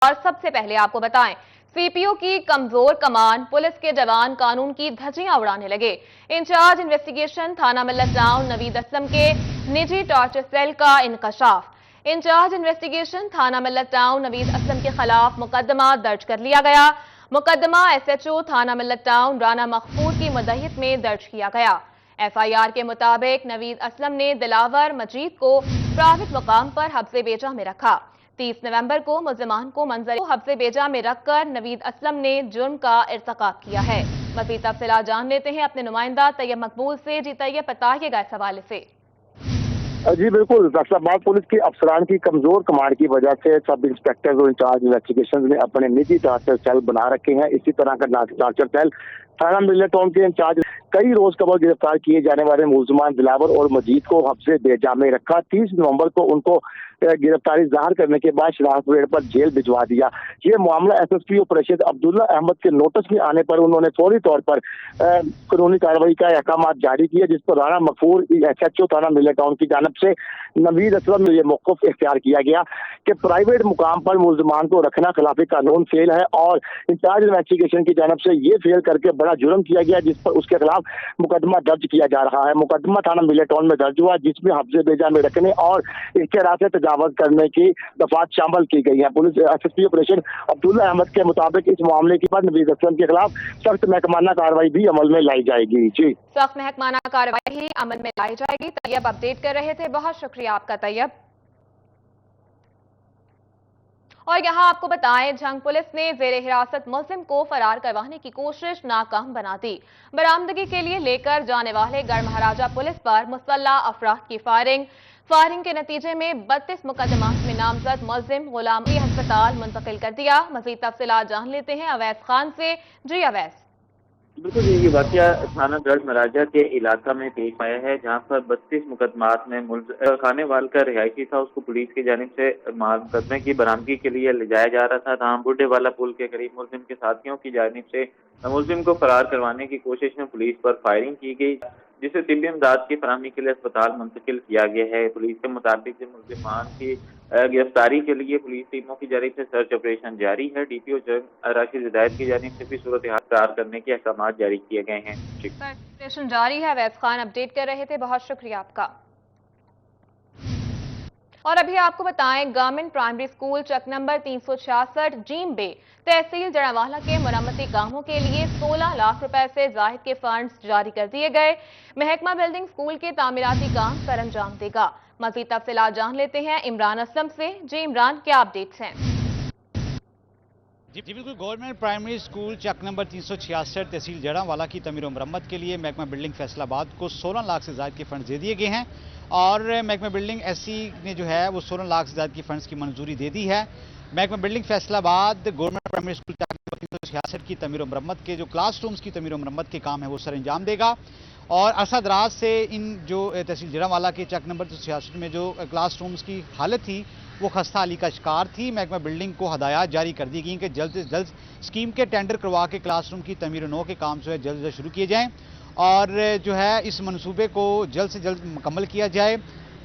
और सबसे पहले आपको बताएं, सीपीओ की कमजोर कमान, पुलिस के जवान कानून की धज्जियां उड़ाने लगे। इंचार्ज इन्वेस्टिगेशन थाना मिल्लत टाउन नवीद असलम के निजी टॉर्चर सेल का इंकशाफ। इंचार्ज इन्वेस्टिगेशन थाना मिल्लत टाउन नवीद असलम के खिलाफ मुकदमा दर्ज कर लिया गया। मुकदमा एसएचओ थाना मिल्लत टाउन राना मखफूर की मुद्दत में दर्ज किया गया। एफआईआर के मुताबिक नवीद असलम ने दिलावर मजीद को प्राइवेट मुकाम पर हब्से बेजा में रखा। 30 नवंबर को मुल्जिमान को मंजर हब्से बेजा में रखकर नवीद असलम ने जुर्म का इर्तिकाब किया है। मज़ीद तफसीलात जान लेते हैं अपने नुमाइंदा तैयब मकबूल से। जी तैयब, बताइएगा इस हवाले से। जी बिल्कुल, फैसलाबाद पुलिस के अफसरान की कमजोर कमांड की वजह से सब इंस्पेक्टर और इंचार्ज इन्वेस्टिगेशन ने अपने निजी टार्चर सेल बना रखे हैं। इसी तरह का टार्चर सेल थाना मिल्लत टाउन के इंचार्ज कई रोज कबल गिरफ्तार किए जाने वाले मुल्जिमान दिलावर और मजीद को हब्से बेजा में रखा। 30 नवंबर को उनको गिरफ्तारी जाहिर करने के बाद शरारत वेड़ पर जेल भिजवा दिया। ये मामला एसएसपी ऑपरेशन अब्दुल्ला अहमद के नोटिस में आने पर उन्होंने फौरी तौर पर कानूनी कार्रवाई का अहकाम जारी किया, जिस पर राना मखफूर एसएचओ थाना मिल्लत टाउन की जानब से नवीद असलम में यह मौक़िफ़ इख्तियार किया गया कि प्राइवेट मुकाम पर मुल्जिमान को रखना खिलाफ कानून फेल है और इंचार्ज इन्वेस्टिगेशन की जानब से ये फेल करके बड़ा जुर्म किया गया, जिस पर उसके खिलाफ मुकदमा दर्ज किया जा रहा है। मुकदमा थाना मिल्लत टाउन में दर्ज हुआ, जिसमें हब्से बेजा में रखने और इख्तियार से तजावज़ करने की दफात शामिल की गई है। Police SSP operation Abdullah Ahmad के मुताबिक इस मामले के बाद नवीद असलम के खिलाफ सख्त महकमाना कार्रवाई भी अमल में लाई जाएगी। जी, सख्त महकमाना कार्रवाई ही अमल में लाई जाएगी। तैयब अपडेट कर रहे थे, बहुत शुक्रिया आपका तैयब। और यहां आपको बताएं, झंग पुलिस ने जेर हिरासत मुल्जिम को फरार करवाने की कोशिश नाकाम बना दी। बरामदगी के लिए लेकर जाने वाले गढ़ महाराजा पुलिस पर मुसल्लह अफराद की फायरिंग के नतीजे में 32 मुकदमात में नामजद मुल्जिम गुलाम अस्पताल मुंतकिल कर दिया। मजीद तफसीलात जान लेते हैं अवैस खान से। जी अवैस। बिल्कुल, ये वाकया थाना गढ़ महाराजा के इलाका में पेश आया है, जहां पर 32 मुकदमात में खाने वाल का रिहायशी था, उसको पुलिस की जानिब से मुकदमे की बरामदगी के लिए ले जाया जा रहा था। जहां बुढ़े वाला पुल के करीब मुल्जिम के साथियों की जानिब से मुल्जिम को फरार करवाने की कोशिश में पुलिस पर फायरिंग की गई, जिसे तिब्बी इमदाद की फराहमी के लिए अस्पताल मुंतकिल किया गया है। पुलिस के मुताबिक मुल्जिमान की गिरफ्तारी के लिए पुलिस टीमों की जानिब से सर्च ऑपरेशन जारी है। डीपीओ जंग राशिद हिदायत की जानिब से भी सूरत हाल तैयार करने के अहकाम जारी किए गए हैं। ऑपरेशन जारी है। अवैस खान अपडेट कर रहे थे, बहुत शुक्रिया आपका। और अभी आपको बताएं, गवर्नमेंट प्राइमरी स्कूल चक नंबर 366 जीम बे तहसील जड़ावाला के मरम्मती कामों के लिए 16 लाख रुपए से जायद के फंड्स जारी कर दिए गए। महकमा बिल्डिंग स्कूल के तामीराती काम सर अंजाम देगा। मजीद तफसीलात जान लेते हैं इमरान असलम से। जी इमरान, क्या अपडेट्स हैं? जी बिल्कुल, गवर्नमेंट प्राइमरी स्कूल चक नंबर 366 तहसील जड़ावाला की तमीर और मरम्मत के लिए महकमा बिल्डिंग फैसलाबाद को 16 लाख से ज़ायद के फंड दे दिए गए हैं और महकमा बिल्डिंग एससी ने जो है वो 16 लाख से ज़ायद की फंड्स की मंजूरी दे दी है। महकमा building Faisalabad government primary school चक नंबर 366 की तमीर और मरम्मत के जो क्लास रूम्स की तमीर और मरम्मत के काम है वो सर अंजाम देगा। और अरसा दराज से इन जो तहसील जड़ावाला के चक नंबर 366 में जो क्लास रूम्स की हालत थी वो खस्ता हाली का शिकार थी। महकमा बिल्डिंग को हदायत जारी कर दी गई कि जल्द से जल्द स्कीम के टेंडर करवा के क्लासरूम की तमीर नो के काम जो है जल्द से जल्द शुरू किए जाएं और जो है इस मनसूबे को जल्द से जल्द मुकम्मल किया जाए।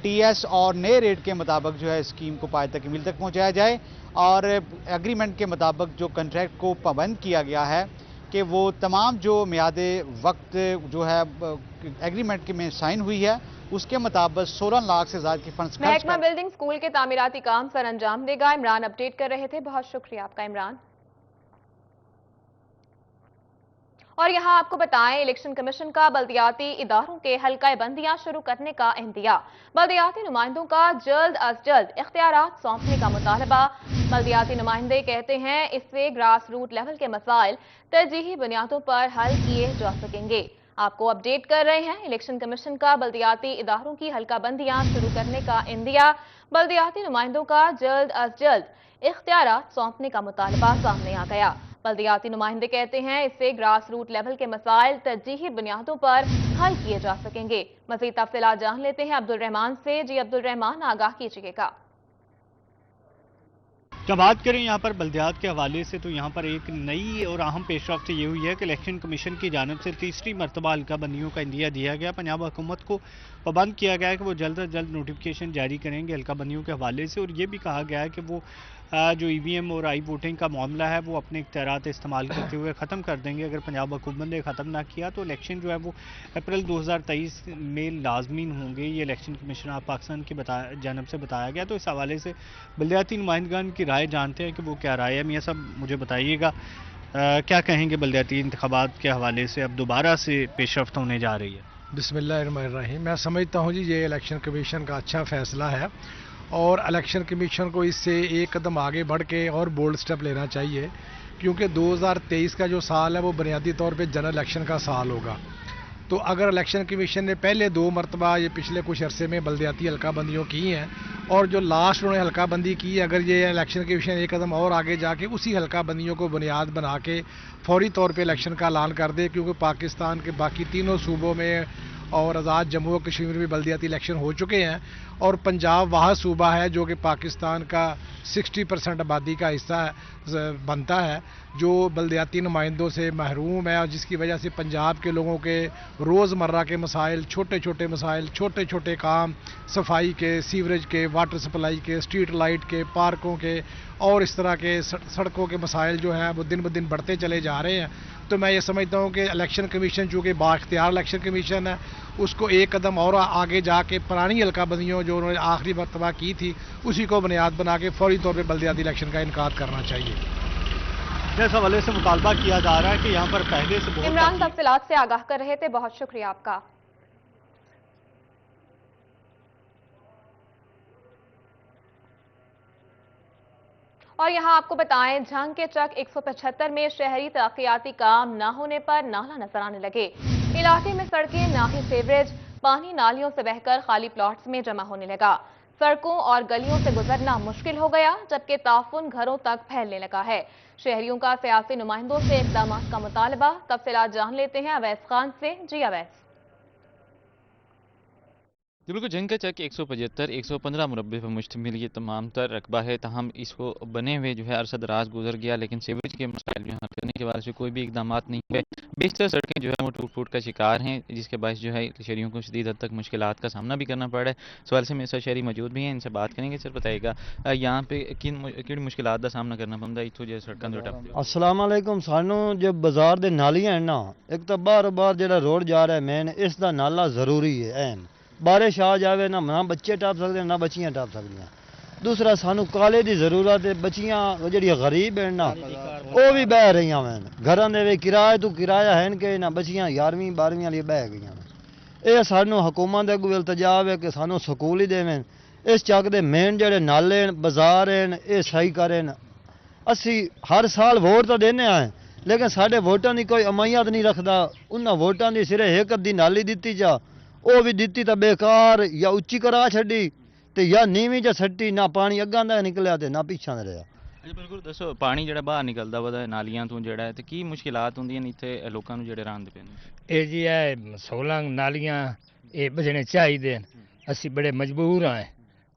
टीएस और नए रेट के मुताबिक जो है स्कीम को पाए तकमील तक पहुँचाया जाए और एग्रीमेंट के मुताबिक जो कंट्रैक्ट को पाबंद किया गया है कि वो तमाम जो मियादे वक्त जो है एग्रीमेंट के में साइन हुई है उसके मुताबिक 16 लाख से ज्यादा के फंड्स महकमा बिल्डिंग स्कूल के तामीराती काम सर अंजाम देगा। इमरान अपडेट कर रहे थे, बहुत शुक्रिया आपका इमरान। और यहां आपको बताएं, इलेक्शन कमीशन का बल्दियाती इदारों के हल्का बंदियां शुरू करने का इंदिया। बल्दियाती नुमाइंदों का जल्द अज जल्द इख्तियारात सौंपने का मुतालबा। बल्दियाती नुमाइंदे कहते हैं इससे ग्रास रूट लेवल के मसाइल तरजीही बुनियादों पर हल किए जा सकेंगे। आपको अपडेट कर रहे हैं, इलेक्शन कमीशन का बल्दियाती इदारों की हल्का बंदियां शुरू करने का इंदिया। बल्दियाती नुमाइंदों का जल्द अज जल्द इख्तियारात सौंपने का मुतालबा सामने आ गया। बल्दियाती नुमाइंदे कहते हैं इससे ग्रास रूट लेवल के मसाइल तरजीही बुनियादों पर हल किए जा सकेंगे। मज़ीद तफसीलात जान लेते हैं अब्दुल रहमान से। जी अब्दुल रहमान, आगाह कीजिएगा। जब बात करें यहाँ पर बल्दियात के हवाले से तो यहाँ पर एक नई और अहम पेशरफ्त ये हुई है कि इलेक्शन कमीशन की जानिब से तीसरी मरतबा हल्का बंदियों का इंदिया दिया गया। पंजाब हुकूमत को पाबंद किया गया है कि वो जल्द अज जल्द नोटिफिकेशन जारी करेंगे हल्का बंदियों के हवाले से और ये भी कहा गया है कि वो जो EVM और आई वोटिंग का मामला है वो अपने इख्तियारात इस्तेमाल करते हुए ख़त्म कर देंगे। अगर पंजाब हुकूमत ने ख़त्म ना किया तो इलेक्शन जो है वो अप्रैल 2023 में लाजमीन होंगे। ये इलेक्शन कमीशन ऑफ पाकिस्तान की जानब से बताया गया। तो इस हवाले से बल्दियाती नुमाइंदगान की राय जानते हैं कि वो क्या राय है। मियाँ साहब मुझे बताइएगा क्या कहेंगे बल्दियाती इंतखाबात के हवाले से अब दोबारा से पेशरफ्त होने जा रही है? बिस्मिल्लाहिर्रहमानिर्रहीम। मैं समझता हूँ जी ये इलेक्शन कमीशन का अच्छा फ़ैसला है और इलेक्शन कमीशन को इससे एक कदम आगे बढ़ के और बोल्ड स्टेप लेना चाहिए, क्योंकि 2023 का जो साल है वो बुनियादी तौर पे जनरल इलेक्शन का साल होगा। तो अगर इलेक्शन कमीशन ने पहले 2 मरतबा ये पिछले कुछ अरसे में बल्दियाती हल्काबंदियों की हैं और जो लास्ट उन्होंने हल्काबंदी की है, अगर ये इलेक्शन कमीशन एक कदम और आगे जाके उसी हल्काबंदियों को बुनियाद बना के फौरी तौर पे इलेक्शन का ऐलान कर दे, क्योंकि पाकिस्तान के बाकी तीनों सूबों में और आज़ाद जम्मू और कश्मीर में भी बल्दियाती इलेक्शन हो चुके हैं और पंजाब वह सूबा है जो कि पाकिस्तान का 60% आबादी का हिस्सा बनता है, जो बल्दियाती नुमाइंदों से महरूम है और जिसकी वजह से पंजाब के लोगों के रोज़मर्रा के मसाइल, छोटे छोटे मसाइल, छोटे छोटे काम, सफाई के, सीवरेज के, वाटर सप्लाई के, स्ट्रीट लाइट के, पार्कों के और इस तरह के सड़कों के मसाइल जो हैं वो दिन ब दिन बढ़ते चले जा रहे हैं। तो मैं ये समझता हूँ कि इलेक्शन कमीशन चूँकि बाख्तियार इलेक्शन कमीशन है, उसको एक कदम और आगे जाके पुरानी हल्काबंदियों जो उन्होंने आखिरी मरतबा की थी उसी को बुनियाद बना के फौरी तौर पर बल्दियाती इलेक्शन का इनकाद करना चाहिए। इस हवाले से मुतालबा किया जा रहा है कि यहाँ पर पहले से इमरान तफसीलात से आगाह कर रहे थे, बहुत शुक्रिया आपका। और यहाँ आपको बताएं, झंग के चक 175 में शहरी तरक्याती काम न होने पर नाला नजर आने लगे। इलाके में सड़कें, ना ही सीवरेज, पानी नालियों से बहकर खाली प्लॉट्स में जमा होने लगा। सड़कों और गलियों से गुजरना मुश्किल हो गया, जबकि ताफुन घरों तक फैलने लगा है। शहरियों का सियासी नुमाइंदों से इक़दाम का मुतालबा। तफसीलात जान लेते हैं अवैस खान से। जी अवैस। बिल्कुल, झंग का चक 175 115 मुरब्बे पर मुश्तमिल ये तमाम तर रकबा है। तहम इसको बने हुए जो है अरसद राज गुजर गया, लेकिन सीवरेज के मसाइल जो हल करने के बाद से कोई भी इकदाम नहीं हुए। बेशतर सड़कें जो है वो टूट फूट का शिकार हैं, जिसके बायस जो है शहरियों को शदीद हद तक मुश्किलात का सामना भी करना पड़ रहा है। सवाल से मेरे साथ शहरी मौजूद भी हैं, इनसे बात करेंगे। सर बताइएगा यहाँ पे किन मुश्किलात का सामना करना पड़ता है इतों जो सड़कों जो टप? अस्सलाम वालेकुम। सानू जो बाजार दे नालियां हैं ना, एक तो बार बार जो रोड जा रहा है मेन, इसका नाला जरूरी है। अहम बारिश आ जाए ना बच्चे टप सकते ना बच्चियां टप सकदियां। दूसरा सानू काले की जरूरत है, बच्चियां जी गरीब हैं ना वो भी बह रही हैं घरों के किराए तो किराया है कि ना बच्चियां 11वीं 12वीं वाली बह गई हैं। ये सानू हुकूमत अगू इल्तजाब है कि सानू स्कूल ही देवें। इस चक दे मेन जेडे नाले बाजार हैं ये सही करें। असी हर साल वोट तो देने हैं, लेकिन साढ़े वोटां की कोई अमायत नहीं रखता। उन्होंने वोटां की सिर्फ एक अद्धी नाली दी जा, वो भी दी तो बेकार, या उच्ची करा छड़ी ते या नीवी च सट्टी, ना पानी अग्गां दा निकलिया ते ना पिछां दा रहा। अच्छा बिल्कुल, दसो पानी जो बाहर निकलता वा नालियां तो जोड़ा है तो की मुश्किलात होंदियां ने इत्थे लोकां नूं जेहड़े रांदे पे? ये जी है 16 नालियां ये बजने चाहिए। असी बड़े मजबूर हैं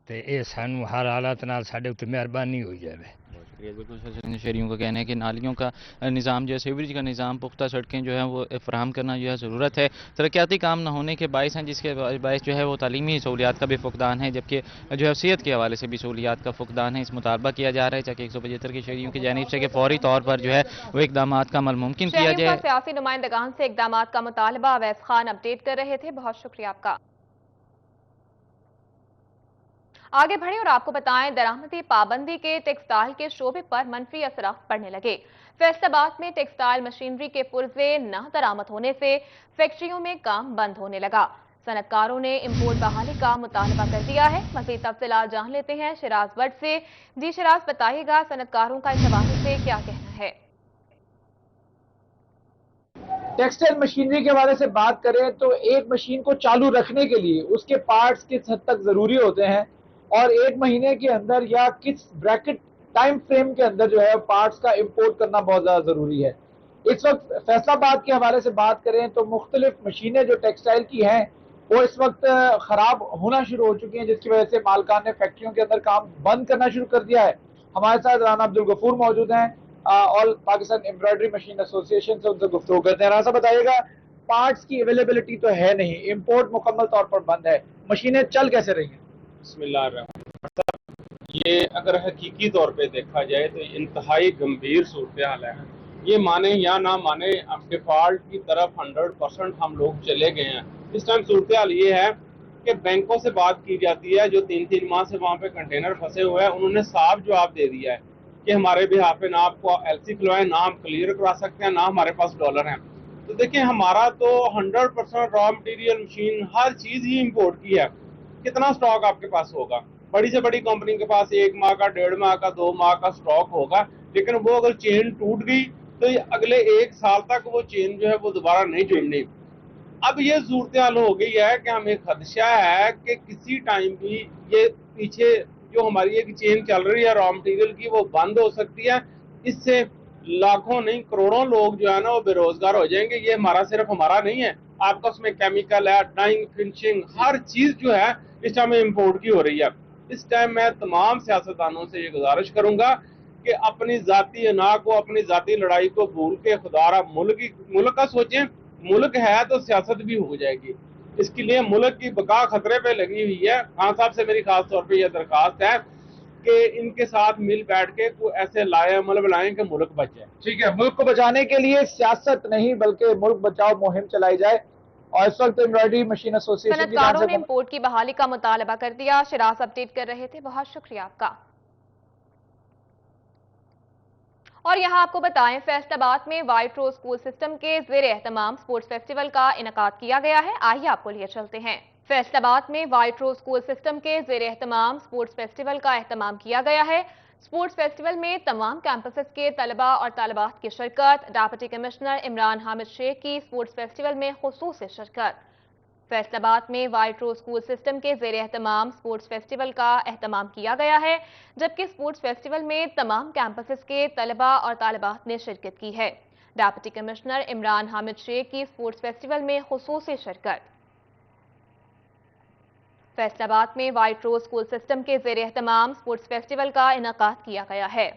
तो ये सानू हर हालात नाल साडे उत्ते मेहरबानी हो जाए। बिल्कुल, शहरियों का कहना है कि नालियों का निज़ाम जो है, सीवरेज का निज़ाम, पुख्ता सड़कें जो है वो फराहम करना जो है ज़रूरत है। तरक्याती काम ना होने के बायस हैं, जिसके बायस जो है वो तालीमी सहूलियात का भी फुकदान है, जबकि जो है सेहत के हवाले से भी सहूलियात का फुकदान है। इस मुतालबा किया जा रहा है चाहे 175 के शहरियों की जानिब से कि फौरी तौर पर जो है वो इकदाम का अमल मुमकिन किया जाए। सियासी नुमाइंदगान से इकदाम का मुतालबा अवैस खान अपडेट कर रहे थे, बहुत शुक्रिया आपका। आगे बढ़े और आपको बताएं, दरामदी पाबंदी के टेक्सटाइल के शोबे पर मनफी असरात पड़ने लगे। फैसलाबाद में टेक्सटाइल मशीनरी के पुर्जे न दरामद होने से फैक्ट्रियों में काम बंद होने लगा। सनतकारों ने इम्पोर्ट बहाली का मुतालबा कर दिया है। मज़ीद तफसीलात जान लेते हैं शिराज भट्ट से। जी शिराज, बताइएगा सनतकारों का इस हवाले से क्या कहना है? टेक्सटाइल मशीनरी के हवाले से बात करें तो एक मशीन को चालू रखने के लिए उसके पार्ट्स किस हद तक जरूरी होते हैं और एक महीने के अंदर या किस ब्रैकेट टाइम फ्रेम के अंदर जो है पार्ट्स का इंपोर्ट करना बहुत ज़्यादा ज़रूरी है। इस वक्त फैसलाबाद के हवाले से बात करें तो मुख्तलिफ मशीनें जो टेक्सटाइल की हैं वो इस वक्त ख़राब होना शुरू हो चुकी हैं, जिसकी वजह से मालकान ने फैक्ट्रियों के अंदर काम बंद करना शुरू कर दिया है। हमारे साथ राना अब्दुल गफूर मौजूद हैं, all Pakistan embroidery machine association से, उनसे गुफ्तगू करते हैं। राना साहब बताइएगा, पार्ट्स की अवेलेबिलिटी तो है नहीं, इम्पोर्ट मुकम्मल तौर पर बंद है, मशीनें चल कैसे रही हैं? बिस्मिल्लाह, ये ये अगर हकीकी तौर पे देखा जाए तो इंतहाई गंभीर सूरत हाल है। ये माने या ना माने, अब डिफॉल्ट की तरफ 100% हम लोग चले गए हैं। इस टाइम सूरत हाल ये है कि बैंकों से बात की जाती है, जो 3-3 माह से वहाँ पे कंटेनर फंसे हुए हैं, उन्होंने साफ जवाब दे दिया है कि हमारे बिहाफ पे ना आपको एलसी खुलवाएं, ना हम क्लियर करा सकते हैं, ना हमारे पास डॉलर हैं। तो देखिए, हमारा तो 100% रॉ मटेरियल, मशीन, हर चीज़ ही इम्पोर्ट की है। कितना स्टॉक आपके पास होगा? बड़ी से बड़ी कंपनी के पास 1 माह का, 1.5 माह का, 2 माह का स्टॉक होगा, लेकिन वो अगर चेन टूट गई तो ये अगले 1 साल तक वो चेन जो है वो दोबारा नहीं जुड़नी। अब ये सूरत हाल हो गई है कि हमें खदशा है कि किसी टाइम भी ये पीछे जो हमारी एक चेन चल रही है रॉ मटेरियल की, वो बंद हो सकती है। इससे लाखों नहीं करोड़ों लोग जो है ना वो बेरोजगार हो जाएंगे। ये सिर्फ हमारा नहीं है, आपका उसमें केमिकल है, डाइंग, फिनिशिंग, हर चीज जो है इस टाइम इम्पोर्ट की हो रही है। इस टाइम मैं तमाम सियासतदानों से ये गुजारिश करूंगा कि अपनी जाती अना को, अपनी जाती लड़ाई को भूल के खुदारा मुल्क का सोचें। मुल्क है तो सियासत भी हो जाएगी। इसके लिए मुल्क की बका खतरे पे लगी हुई है। खान साहब से मेरी खास तौर पे यह दरखास्त है कि इनके साथ मिल बैठ के कोई ऐसे लाए अमल बनाएं कि मुल्क बचे। ठीक है, मुल्क को बचाने के लिए सियासत नहीं बल्कि मुल्क बचाओ मुहिम चलाई जाए। और इस वक्त एम्ब्रॉयडरी मशीन एसोसिएशन की सनतकारों ने इम्पोर्ट की बहाली का मुतालबा कर दिया। शिराज अपडेट कर रहे थे, बहुत शुक्रिया आपका। और यहाँ आपको बताएं, फैसलाबाद में व्हाइट रोज स्कूल सिस्टम के ज़ेर एहतमाम स्पोर्ट्स फेस्टिवल का इनेकाद किया गया है। आइए आपको लिए चलते हैं। फैसलाबाद में व्हाइट रोज स्कूल सिस्टम के ज़ेर एहतमाम स्पोर्ट्स फेस्टिवल का एहतमाम किया गया है। स्पोर्ट्स फेस्टिवल में तमाम कैंपसेस के तलबा और तालिबात की शिरकत। डिप्टी कमिश्नर इमरान हामिद शेख की स्पोर्ट्स फेस्टिवल में खुसूसी शिरकत। फैसलाबाद में व्हाइट रोज स्कूल सिस्टम के ज़ेर एहतमाम स्पोर्ट्स फेस्टिवल का एहतमाम किया गया है, जबकि स्पोर्ट्स फेस्टिवल में तमाम कैंपसेस के तलबा और तालिबात ने शिरकत की है। डिप्टी कमिश्नर इमरान हामिद शेख की स्पोर्ट्स फेस्टिवल में खुसूसी शिरकत। फैसलाबाद में व्हाइट रोज स्कूल सिस्टम के ज़ेर एहतमाम स्पोर्ट्स फेस्टिवल का इनेकाद किया गया है।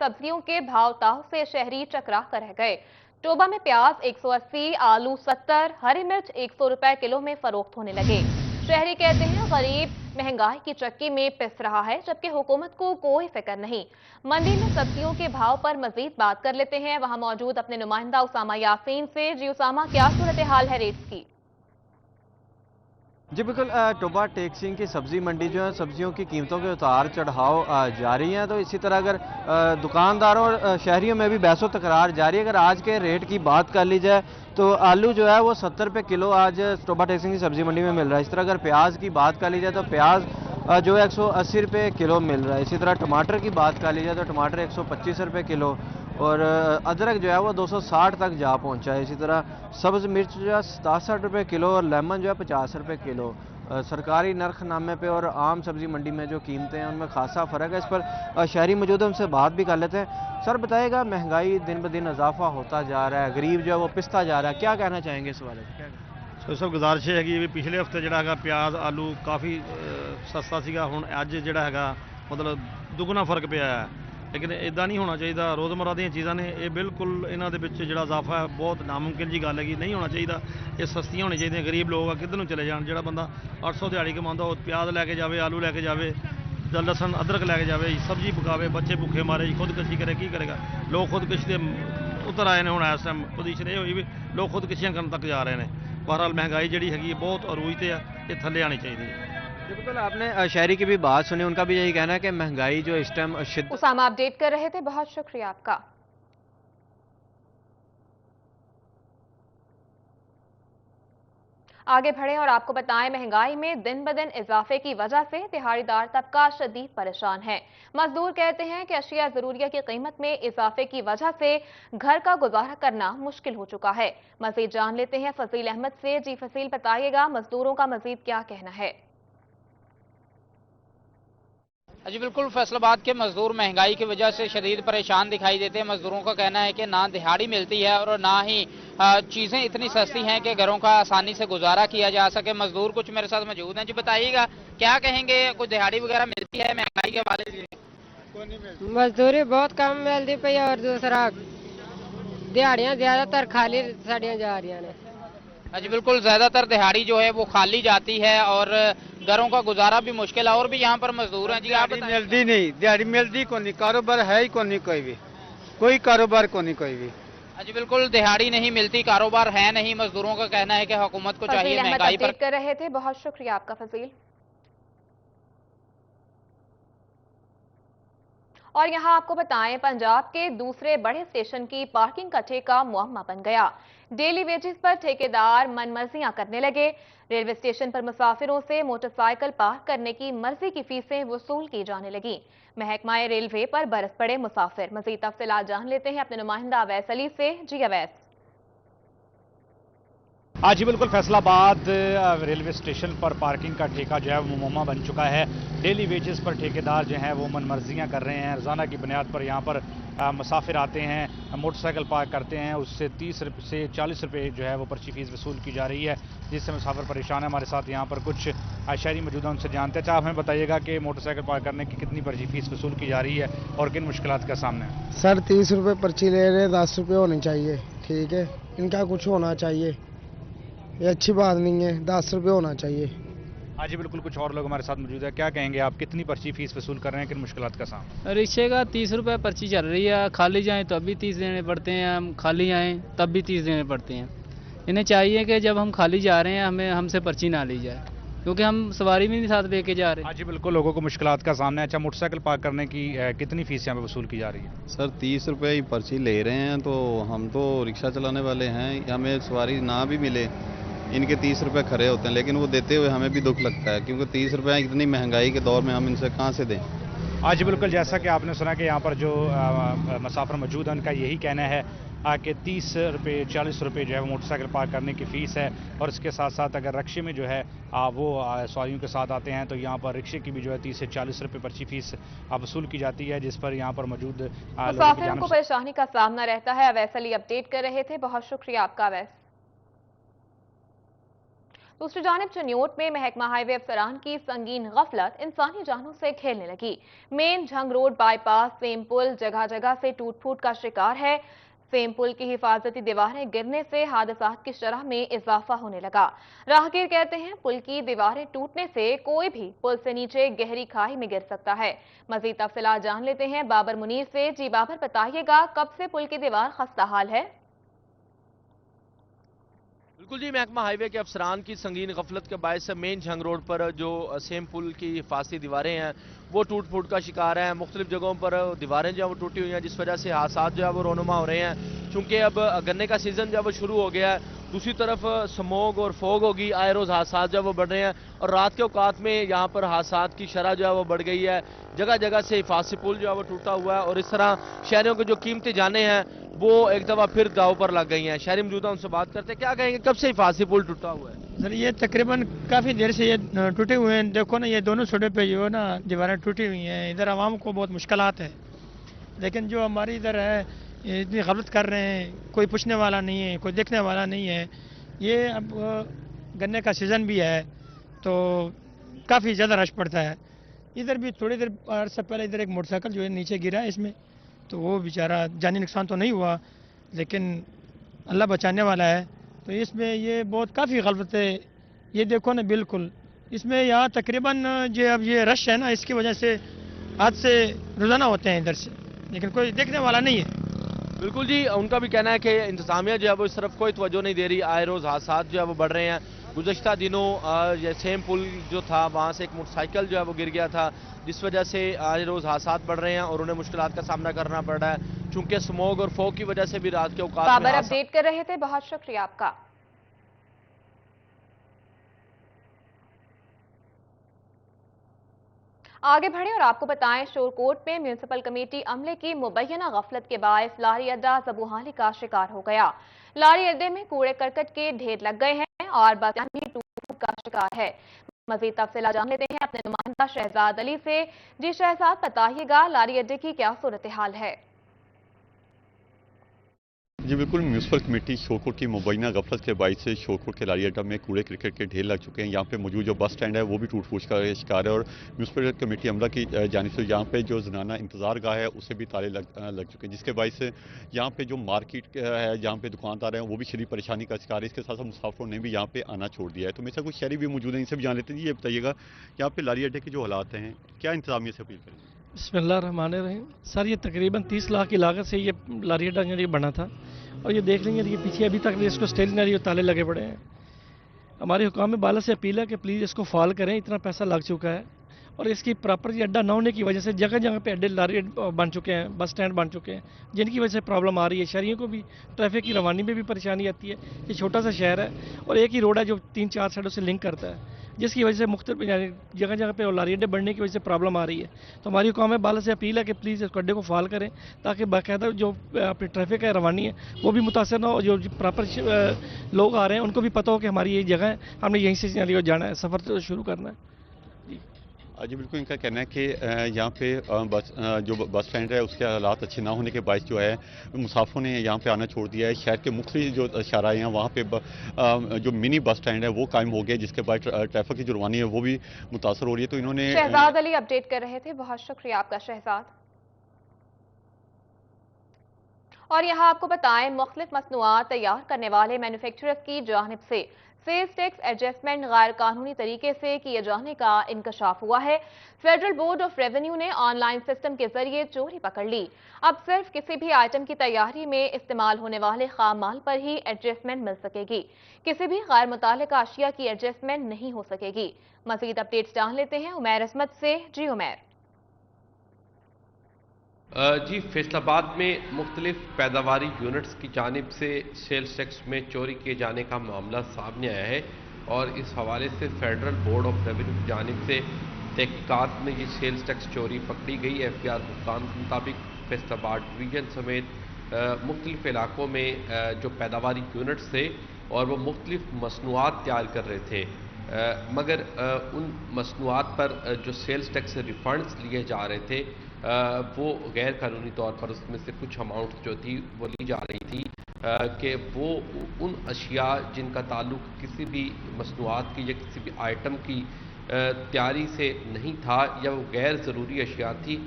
सब्जियों के भाव ताव से शहरी चकरा कर रह गए। टोबा में प्याज 180, आलू 70, हरी मिर्च 100 रुपए किलो में फरोख्त होने लगे। शहरी कहते हैं गरीब महंगाई की चक्की में पिस रहा है, जबकि हुकूमत को कोई फिक्र नहीं। मंडी में सब्जियों के भाव पर मजीद बात कर लेते हैं वहां मौजूद अपने नुमाइंदा उसामा यासीन से। जी उसामा, क्या सूरत हाल है रेट्स की? जी बिल्कुल, टोबा टेक्सिंग की सब्जी मंडी जो है, सब्जियों की कीमतों के उतार चढ़ाव जारी हैं। तो इसी तरह अगर दुकानदारों और शहरियों में भी बहसो तकरार जारी है। अगर आज के रेट की बात कर ली जाए तो आलू जो है वो 70 रुपये किलो आज टोबा टेक्सिंग की सब्जी मंडी में मिल रहा है। इस तरह अगर प्याज की बात कर ली जाए तो प्याज जो है 180 रुपये किलो मिल रहा है। इसी तरह टमाटर की बात कर ली जाए तो टमाटर 125 रुपये किलो और अदरक जो है वो 260 तक जा पहुंचा है। इसी तरह सब्ज़ मिर्च जो है 67 रुपये किलो और लेमन जो है 50 रुपये किलो। सरकारी नरखनामे पे और आम सब्जी मंडी में जो कीमतें हैं उनमें खासा फ़र्क है। इस पर शहरी मौजूद है, उनसे बात भी कर लेते हैं। सर बताइएगा, महंगाई दिन ब दिन इजाफा होता जा रहा है, गरीब जो है वो पिसता जा रहा है, क्या कहना चाहेंगे इस बारे में? सो सब गुजारिश है कि पिछले हफ्ते जो प्याज आलू काफ़ी सस्ता ਸੀਗਾ, ਹੁਣ ਅੱਜ ਜਿਹੜਾ ਹੈਗਾ मतलब दुगना फर्क ਪਿਆ है। लेकिन इदा नहीं होना चाहिए। रोज़मर्रा ਦੀਆਂ चीज़ां ने ये बिल्कुल इन्हों के ਜਿਹੜਾ इजाफा है बहुत नामुमकिन जी गल है कि नहीं होना चाहिए। ये सस्तियां होनी चाहिए। गरीब लोग आ किधर चले जान, जो बंदा 800 दिहाड़ी कमाता वो प्याज लैके जाए, आलू लैके जाए, लसन अदरक लैके जाए, सब्जी पकावे, बच्चे भुखे मारे, खुदकशी करे, की करेगा। लोग खुदकशी के उतर आए हैं। हूँ इस टाइम पोजीशन ये हुई भी लोग खुदकशियां करने तक जा रहे हैं। बहरहाल महंगाई जी है बहुत अरूज से है, ये थले आनी चाहिए। बिल्कुल, आपने शहरी की भी बात सुनी, उनका भी यही कहना है कि महंगाई जो इस टाइम उसामा अपडेट कर रहे थे, बहुत शुक्रिया आपका। आगे बढ़े और आपको बताएं, महंगाई में दिन ब दिन इजाफे की वजह से दिहाड़ीदार तबका शदीद परेशान है। मजदूर कहते हैं कि अशिया जरूरिया की कीमत में इजाफे की वजह से घर का गुजारा करना मुश्किल हो चुका है। मजीद जान लेते हैं फसील अहमद से। जी फसील, बताइएगा मजदूरों का मजीद क्या कहना है? जी बिल्कुल, फैसलाबाद के मजदूर महंगाई की वजह से शदीद परेशान दिखाई देते हैं। मजदूरों का कहना है कि ना दिहाड़ी मिलती है और ना ही चीज़ें इतनी सस्ती हैं कि घरों का आसानी से गुजारा किया जा सके। मजदूर कुछ मेरे साथ मौजूद हैं। जी बताइएगा, क्या कहेंगे, कुछ दिहाड़ी वगैरह मिलती है महंगाई के हवाले से? मजदूरी बहुत कम मिलती पई और दूसरा दिहाड़ियाँ ज़्यादातर खाली साड़ियाँ जा रही हैं। जी बिल्कुल, ज़्यादातर दिहाड़ी जो है वो खाली जाती है और घरों का गुजारा भी मुश्किल है। और भी यहाँ पर मजदूर हैं। जी आप बताइए। मिलती नहीं, दिहाड़ी मिलती को नहीं, कारोबार है ही को नहीं, कोई कारोबार को नहीं कोई भी। जी बिल्कुल, दिहाड़ी नहीं मिलती, कारोबार है नहीं। मजदूरों का कहना है कि हुकूमत को चाहिए महंगाई पर। कर रहे थे, बहुत शुक्रिया आपका फजील। और यहाँ आपको बताएं, पंजाब के दूसरे बड़े स्टेशन की पार्किंग का ठेका मुअम्मा बन गया। डेली वेजेस पर ठेकेदार मनमर्जियां करने लगे। रेलवे स्टेशन पर मुसाफिरों से मोटरसाइकिल पार्क करने की मर्जी की फीसें वसूल की जाने लगी। महकमा रेलवे पर बरस पड़े मुसाफिर। मजीद तफसीलात जान लेते हैं अपने नुमाइंदा अवैस अली से। जी अवैस। आज ही बिल्कुल फैसलाबाद रेलवे स्टेशन पर पार्किंग का ठेका जो है वो मुअम्मा बन चुका है। डेली वेजेस पर ठेकेदार जो हैं वो मनमर्जियां कर रहे हैं। रोज़ाना की बुनियाद पर यहाँ पर मुसाफिर आते हैं, मोटरसाइकिल पार्क करते हैं, उससे 30 से 40 रुपये जो है वो पर्ची फीस वसूल की जा रही है, जिससे मुसाफिर परेशान है। हमारे साथ यहाँ पर कुछ शहरी मौजूद हैं, उनसे जानते हैं। अच्छा, आप हमें बताइएगा कि मोटरसाइकिल पार्क करने की कितनी पर्ची फीस वसूल की जा रही है और किन मुश्किलात का सामना है? सर 30 रुपये पर्ची ले रहे हैं, 10 रुपये होनी चाहिए। ठीक है, इनका कुछ होना चाहिए, ये अच्छी बात नहीं है, 10 रुपये होना चाहिए। हाँ जी बिल्कुल, कुछ और लोग हमारे साथ मौजूद है। क्या कहेंगे आप, कितनी पर्ची फीस वसूल कर रहे हैं, किन मुश्किलात का सामना? रिक्शे का 30 रुपये पर्ची चल रही है, खाली जाएं तो अभी 30 देने पड़ते हैं, हम खाली आएँ तब भी 30 देने पड़ते हैं। इन्हें चाहिए कि जब हम खाली जा रहे हैं हमसे पर्ची ना ली जाए, क्योंकि हम सवारी भी नहीं साथ लेके जा रहे। हाँ जी बिल्कुल, लोगों को मुश्किलात का सामना है। अच्छा, मोटरसाइकिल पार्क करने की कितनी फीस यहाँ पे वसूल की जा रही है? सर 30 रुपये ही पर्ची ले रहे हैं, तो हम तो रिक्शा चलाने वाले हैं, हमें सवारी ना भी मिले इनके 30 रुपये खरे होते हैं, लेकिन वो देते हुए हमें भी दुख लगता है, क्योंकि 30 रुपये इतनी महंगाई के दौर में हम इनसे कहाँ से दें। आज बिल्कुल, जैसा कि आपने सुना कि यहाँ पर जो मुसाफिर मौजूद हैं उनका यही कहना है कि 30 रुपये 40 रुपये जो है वो मोटरसाइकिल पार्क करने की फ़ीस है। और इसके साथ साथ अगर रिक्शे में जो है वो सवारियों के साथ आते हैं तो यहाँ पर रिक्शे की भी जो है 30 से 40 रुपये पर्ची फीस वसूल की जाती है, जिस पर यहाँ पर मौजूद मुसाफिरों को परेशानी का सामना रहता है। अवैस अली अपडेट कर रहे थे, बहुत शुक्रिया आपका अवैस। दूसरी जानिब चनियोट में महकमा हाईवे अफसरान की संगीन गफलत इंसानी जानों से खेलने लगी। मेन झंग रोड बाईपास सेम पुल जगह जगह से टूट फूट का शिकार है। सेम पुल की हिफाजती दीवारें गिरने से हादसात की शरह में इजाफा होने लगा। राहगीर कहते हैं पुल की दीवारें टूटने से कोई भी पुल से नीचे गहरी खाई में गिर सकता है। मजीद तफसीलात जान लेते हैं बाबर मुनीर से। जी बाबर, बताइएगा कब से पुल की दीवार खस्ता हाल है? बिल्कुल जी, महकमा हाईवे के अफसरान की संगीन गफलत के बायस मेन झंग रोड पर जो सेम पुल की हिफाजती दीवारें हैं वो टूट फूट का शिकार हैं। मुख्तलिफ जगहों पर दीवारें जो है वो टूटी हुई हैं, जिस वजह से हादसा जो है वो रोनुमा हो रहे हैं। चूंकि अब गन्ने का सीजन जो है वो शुरू हो गया है, दूसरी तरफ स्मोग और फोग होगी, आए रोज हादसा जो है वो बढ़ रहे हैं और रात के औकात में यहाँ पर हादसा की शरह जो है वो बढ़ गई है। जगह जगह से हिफाजती पुल जो है वो टूटा हुआ है और इस तरह शहरों के जो कीमती जाने हैं वो एक दफा फिर दाव पर लग गई हैं। शहरी मौजूदा उनसे बात करते हैं, क्या कहेंगे, कब से हिफाजती पुल टूटा हुआ है? सर ये तकरीबन काफ़ी देर से ये टूटे हुए हैं। देखो ना, ये दोनों छोटे पे जो है ना दीवारें टूटी हुई हैं। इधर आवाम को बहुत मुश्किलात है, लेकिन जो हमारी इधर है ये इतनी गलत कर रहे हैं, कोई पूछने वाला नहीं है, कोई देखने वाला नहीं है। ये अब गन्ने का सीज़न भी है तो काफ़ी ज़्यादा रश पड़ता है। इधर भी थोड़ी देर अर्सा पहले इधर एक मोटरसाइकिल जो है नीचे गिरा है इसमें, तो वो बेचारा जानी नुकसान तो नहीं हुआ, लेकिन अल्लाह बचाने वाला है। तो इसमें ये बहुत काफ़ी गलत है। ये देखो ना, बिल्कुल इसमें यहाँ तकरीबन जो अब ये रश है ना, इसकी वजह से हादसे रोज़ाना होते हैं इधर से, लेकिन कोई देखने वाला नहीं है। बिल्कुल जी, उनका भी कहना है कि इंतजामिया जो है वो इस तरफ कोई तवज्जो नहीं दे रही। आए रोज़ हादसा जो है वो बढ़ रहे हैं। गुज़श्ता दिनों ये सेम पुल जो था वहाँ से एक मोटरसाइकिल जो है वो गिर गया था, जिस वजह से आज रोज़ हादसा बढ़ रहे हैं और उन्हें मुश्किलात का सामना करना पड़ रहा है, चूंकि स्मोग और फोग की वजह से भी रात के औकात में बाबर अपडेट कर रहे थे, बहुत शुक्रिया आपका। आगे बढ़े और आपको बताएं, शोरकोट में म्यूनिसिपल कमेटी अमले की मुबैना गफलत के बायस लारी अड्डा ज़बूहाली का शिकार हो गया। लारी अड्डे में कूड़े करकट के ढेर लग गए हैं और बस भी टूट का शिकार है। मजीद तफसीलात जान लेते हैं अपने नुमाइंदा शहजाद अली से। जी शहजाद, बताइएगा लारी अड्डे की क्या सूरत हाल है? जी बिल्कुल, म्यूनसिपल कमेटी शोकोट की मुबैना गफलत के बाइस से शोकोट के लारी अड्डा में कूड़े क्रिकेट के ढेर लग चुके हैं। यहाँ पे मौजूद जो बस स्टैंड है वो भी टूट फूट का शिकार है और म्यूनसिपल कमेटी अमला की जानिब से यहाँ पे जो जनाना इंतजार गाह है उसे भी ताले लग चुके हैं, जिसके बाइस से यहाँ पे जो मार्केट है, जहाँ पे दुकानदार हैं वो भी शदीद परेशानी का शिकार है। इसके साथ साथ मुसाफिरों ने भी यहाँ पे आना छोड़ दिया है। तो मेरे साथ कुछ शहरी भी मौजूद हैं, इनसे भी जान लेते हैं। ये बताइएगा यहाँ पे लारी अड्डे के जो हालात हैं, क्या इंतजामिया से अपील करेंगे? बिस्मिल्लाहिर्रहमानिर्रहीम। सर, ये तकरीबन 30 लाख की लागत से ये लारी अड्डा जो बना था, और ये देख लेंगे कि पीछे अभी तक इसको स्टेशनरी और ताले लगे पड़े हैं। हमारे हुकाम बाला से अपील है कि प्लीज़ इसको फॉल करें, इतना पैसा लग चुका है। और इसकी प्रॉपर अड्डा न होने की वजह से जगह जगह पे अड्डे लारी बन चुके हैं, बस स्टैंड बन चुके हैं, जिनकी वजह से प्रॉब्लम आ रही है। शहरियों को भी ट्रैफिक की रवानी में भी परेशानी आती है। ये छोटा सा शहर है और एक ही रोड है जो 3-4 साइडों से लिंक करता है, जिसकी वजह से मुख्तलिफ जगह जगह पे लारी अड्डे बढ़ने की वजह से प्रॉब्लम आ रही है। तो हमारी हुकाम बाला से अपील है कि प्लीज़ इस अड्डे को फॉल करें, ताकि बाकायदा जो अपनी ट्रैफिक है, रवानी है, वो भी मुतासर ना हो। जो प्रॉपर लोग आ रहे हैं उनको भी पता हो कि हमारी ये जगह है, हमने यहीं से जाना है, सफ़र तो शुरू करना है। जी बिल्कुल, इनका कहना है कि यहाँ पे जो बस स्टैंड है उसके हालात अच्छे ना होने के बायस जो है मुसाफिरों ने यहाँ पे आना छोड़ दिया है। शहर के मुख्तलिफ जो शहराए हैं वहाँ पे जो मिनी बस स्टैंड है वो कायम हो गया, जिसके बाद ट्रैफिक की जो रवानी है वो भी मुतासर हो रही है। तो इन्होंने शहजाद अली अपडेट कर रहे थे, बहुत शुक्रिया आपका शहजाद। और यहाँ आपको बताएं, मुख्तलिफ मसनूआत तैयार करने वाले मैन्युफैक्चरर्स की जानिब से सेल्स टैक्स एडजस्टमेंट गैर कानूनी तरीके से किए जाने का इंकशाफ हुआ है। फेडरल बोर्ड ऑफ रेवेन्यू ने ऑनलाइन सिस्टम के जरिए चोरी पकड़ ली। अब सिर्फ किसी भी आइटम की तैयारी में इस्तेमाल होने वाले खाम माल पर ही एडजस्टमेंट मिल सकेगी, किसी भी गैर मुतालिका अशिया की एडजस्टमेंट नहीं हो सकेगी। मजीद अपडेट्स जान लेते हैं उमैर असमत से। जी उमैर। जी, फैसलाबाद में मुख्तलिफ पैदावारी यूनिट्स की जानिब से सेल्स टैक्स में चोरी किए जाने का मामला सामने आया है और इस हवाले से फेडरल बोर्ड ऑफ रेवेन्यू की जानिब से तहकीकात में ये सेल्स टैक्स चोरी पकड़ी गई। एफबीआर हुक्काम के मुताबिक फैसलाबाद डिवीजन समेत मुख्तलिफ इलाकों में जो पैदावारी यूनिट्स थे और वो मुख्तलिफ मसनूआत तैयार कर रहे थे, मगर उन मसनूआत पर जो सेल्स टैक्स रिफंड्स लिए जा रहे थे वो गैर कानूनी तौर पर उसमें से कुछ अमाउंट जो थी वो ली जा रही थी कि वो उन अशिया जिनका ताल्लुक किसी भी मसनूआत की या किसी भी आइटम की तैयारी से नहीं था या वो गैर ज़रूरी अशिया थी,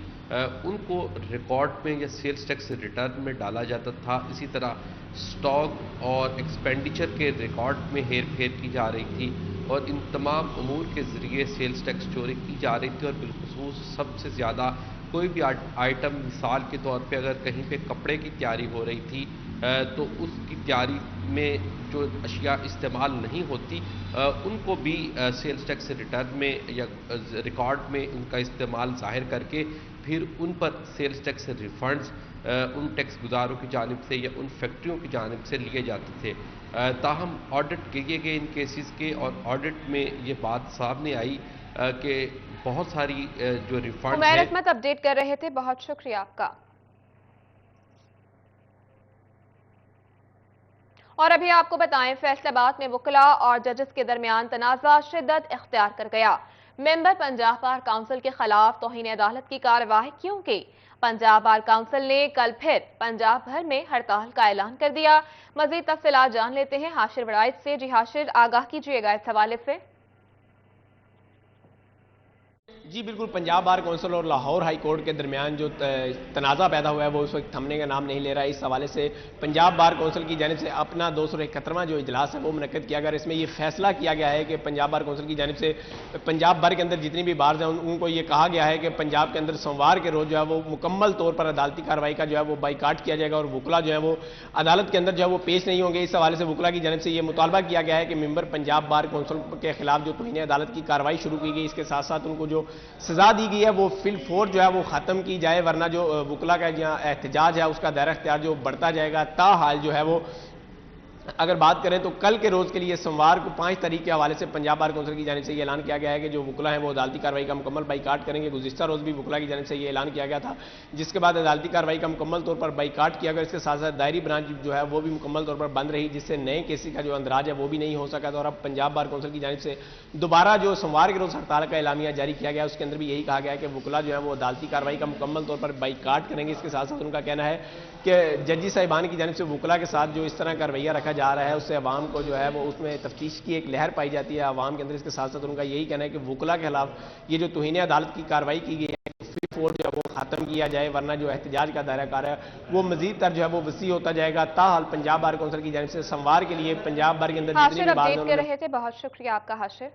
उनको रिकॉर्ड में या सेल्स टैक्स रिटर्न में डाला जाता था। इसी तरह स्टॉक और एक्सपेंडिचर के रिकॉर्ड में हेर फेर की जा रही थी और इन तमाम अमूर के ज़रिए सेल्स टैक्स चोरी की जा रही थी। और बिलखुसूस सबसे ज़्यादा कोई भी आइटम, मिसाल के तौर पे अगर कहीं पे कपड़े की तैयारी हो रही थी तो उसकी तैयारी में जो अशिया इस्तेमाल नहीं होती उनको भी सेल्स टैक्स रिटर्न में या रिकॉर्ड में उनका इस्तेमाल जाहिर करके फिर उन पर सेल्स टैक्स रिफंड्स उन टैक्स गुजारों की जानिब से या उन फैक्ट्रियों की जानिब से लिए जाते थे। ताहम ऑडिट किए गए इन केसेस के और ऑडिट में ये बात सामने आई कि बहुत सारी जो रिफंड उमैर असमत अपडेट कर रहे थे, बहुत शुक्रिया आपका। और अभी आपको बताएं, फैसलाबाद में वकला और जजेस के दरमियान तनाज़ा शिद्दत इख्तियार कर गया। मेंबर पंजाब बार काउंसिल के खिलाफ तौहीन अदालत की कार्रवाई क्यों की? पंजाब बार काउंसिल ने कल फिर पंजाब भर में हड़ताल का ऐलान कर दिया। मजीद तफसीलात जान लेते हैं हाशिर वड़ाइद से। जी हाशिर, आगाह कीजिएगा इस हवाले से। जी बिल्कुल, पंजाब बार कौंसिल और लाहौर हाई कोर्ट के दरमियान जो तनाज़ा पैदा हुआ है वो उस वक्त थमने का नाम नहीं ले रहा है। इस हवाले से पंजाब बार कौंसिल की जानिब से अपना 271वां जो इजलास है वो मुनक्किद किया गया। इसमें ये फैसला किया गया है कि पंजाब बार कौंसिल की जानिब से पंजाब भर के अंदर जितनी भी बार्स हैं उनको ये कहा गया है कि पंजाब के अंदर सोमवार के रोज़ जो है वो मुकम्मल तौर पर अदालती कार्रवाई का जो है वो बाइकाट किया जाएगा और वकला जो है वो अदालत के अंदर जो है वो पेश नहीं होंगे। इस हवाले से वकला की जानिब से ये मुतालबा किया गया है कि मेंबर पंजाब बार कौंसिल के खिलाफ जो तौहीन अदालत की कार्रवाई शुरू की गई, इसके साथ साथ उनको जो सजा दी गई है वो फिल फोर जो है वो ख़त्म की जाए, वरना जो वकला का जहाँ एहतजाज है उसका दायरा इख्तियार जो बढ़ता जाएगा। ताहाल जो है वो अगर बात करें तो कल के रोज़ के लिए सोमवार को 5 तारीख के हवाले से पंजाब बार कौंसिल की जानिब से ये ऐलान किया गया है कि जो वकला हैं वो अदालती कार्रवाई का मुकम्मल बाइकाट करेंगे। गुज़िश्ता रोज़ भी वकला की जानिब से ये ऐलान किया गया था, जिसके बाद अदालती कार्रवाई का मुकम्मल तौर पर बाइकाट किया गया। इसके साथ साथ दायरी ब्रांच जो है वो भी मुकम्मल तौर पर बंद रही, जिससे नए केसी का जो अंदराज है वो भी नहीं हो सका था। और अब पंजाब बार कौंसिल की जानिब से दोबारा जो सोमवार के रोज़ हड़ताल का एलामिया जारी किया गया, उसके अंदर भी यही कहा गया है कि वकला जो है वो अदालती कार्रवाई का मुकम्मल तौर पर बाइकाट करेंगे। इसके साथ साथ उनका कहना है कि जजी साहिबान की जानिब से वकला के साथ जो इस तरह का रवैया रखा जा रहा है उससे अवाम को जो है वो उसमें तफ्तीश की एक लहर पाई जाती है अवाम के अंदर। इसके साथ साथ उनका यही कहना है कि वकला के खिलाफ ये जो तौहीन अदालत की कार्रवाई की गई है फ्री फोर्ट जो है वो ख़त्म किया जाए, वरना जो एहतजाज का दायरा कार है वो मजीद तर जो है वो वसी होता जाएगा। ताहाल पंजाब बार कौंसिल की जानिब से सोमवार के लिए पंजाब बार के अंदर जितनी भी अपडेट कर रहे थे, बहुत शुक्रिया आपका हाशिर।